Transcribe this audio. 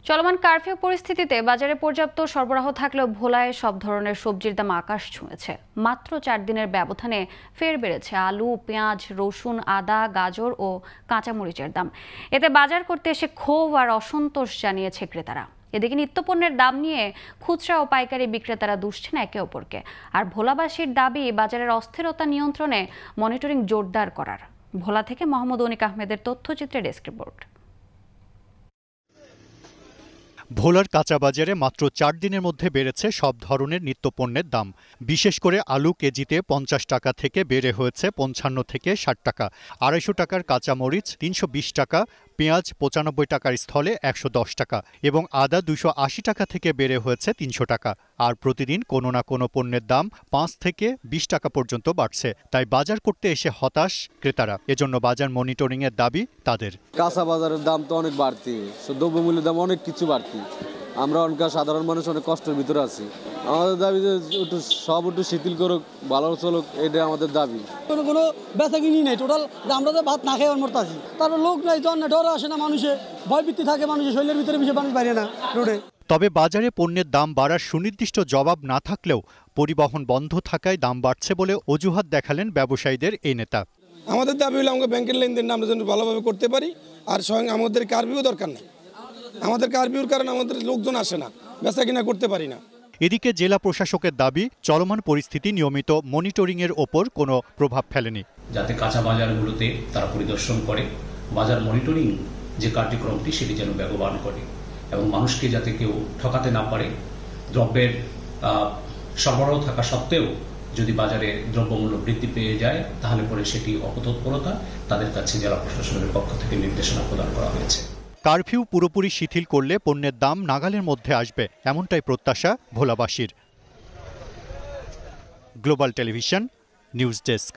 চলমান কারফিউ পরিস্থিতিতে বাজারে পর্যাপ্ত সরবরাহ থাকলেও ভোলায় সব ধরনের সবজির দাম আকাশ ছুঁয়েছে। মাত্র 4 দিনের ব্যবধানে ফের বেড়েছে আলু, পেঁয়াজ, রসুন, আদা, গাজর ও কাঁচামরিচের দাম। এতে বাজার করতে এসে ক্ষোভ আর অসন্তোষ জানিয়েছে ক্রেতারা। এদিকে নিত্যপণ্যের দাম নিয়ে খুচরা ও পাইকারি বিক্রেতারা দুষছেন একে অপরকে। আর ভোলাবাসীর দাবি বাজারের অস্থিরতা নিয়ন্ত্রণে মনিটরিং জোরদার করার। ভোলা থেকে মোহাম্মদ অনিক আহমেদের তথ্যচিত্রে ডেস্ক রিপোর্ট। ভোলার কাঁচা বাজারে মাত্র 4 দিনের মধ্যে বেড়েছে সব ধরনের নিত্যপণ্যের দাম। বিশেষ করে আলু কেজিতে 50 টাকা থেকে বেড়ে হয়েছে 55 থেকে 60 টাকা, 250 টাকার কাঁচামরিচ 320 টাকা, পেঁয়াজ 95 টাকার স্থলে 110 টাকা এবং আদা 280 টাকা থেকে বেড়ে হয়েছে 300 টাকা। আর প্রতিদিন কোনো না কোনো পণ্যের দাম 5 থেকে 20 টাকা পর্যন্ত বাড়ছে। তাই বাজার করতে এসে হতাশ ক্রেতারা। এজন্য বাজার মনিটরিং এর দাবি তাদের। কাঁচা বাজারের দাম তো অনেক বাড়তি, দ্রব্যমূল্যের দাম অনেক কিছু বাড়তি। আমরা অনেক সাধারণ মানুষ অনেক কষ্টের ভিতরে আছি। আমাদের দাবি যে একটু শিথিল করুক, ভালো চলুক, এটা আমাদের দাবি। কোনো বেচা কিনি নেই, টোটাল আমরা তো ভাত না খেয়ে মরতে আছি। তারপর লোক নাই, জন ডর আসে না, মানুষে ভয়ভীতি থাকে, মানুষের শরীরের ভিতরে বেশি মানুষ বাইরে না রোডে। তবে বাজারে পণ্যের দাম বাড়ার সুনির্দিষ্ট জবাব না থাকলেও পরিবহন বন্ধ থাকায় দাম বাড়ছে বলে অজুহাত দেখালেন ব্যবসায়ীদের এই নেতা। আমাদের দাবি হলো আমাকে ব্যাংকের লেনদেন আমরা যেন ভালোভাবে করতে পারি, আর স্বয়ং আমাদের কারফিউ দরকার নেই। আমাদের কারফিউর কারণে আমাদের লোকজন আসে না, বেচা কিনা করতে পারি না। এদিকে জেলা প্রশাসকের দাবি চলমান পরিস্থিতি নিয়মিত মনিটরিংয়ের ওপর কোনো প্রভাব ফেলেনি। যাতে কাঁচা বাজারগুলোতে তারা পরিদর্শন করে, বাজার মনিটরিং যে কার্যক্রমটি সেটি যেন বেগবান করে এবং মানুষকে যাতে কেউ ঠকাতে না পারে। দ্রব্যের সরবরাহ থাকা সত্ত্বেও যদি বাজারে দ্রব্যমূল্য বৃদ্ধি পেয়ে যায় তাহলে পরে সেটি অপতৎপরতা তাদের কাছে জেলা প্রশাসনের পক্ষ থেকে নির্দেশনা প্রদান করা হয়েছে। কারফিউ পুরোপুরি শিথিল করলে পণ্যের দাম নাগালের মধ্যে আসবে, এমনটাই প্রত্যাশা ভোলাবাসীর। Global television news desk.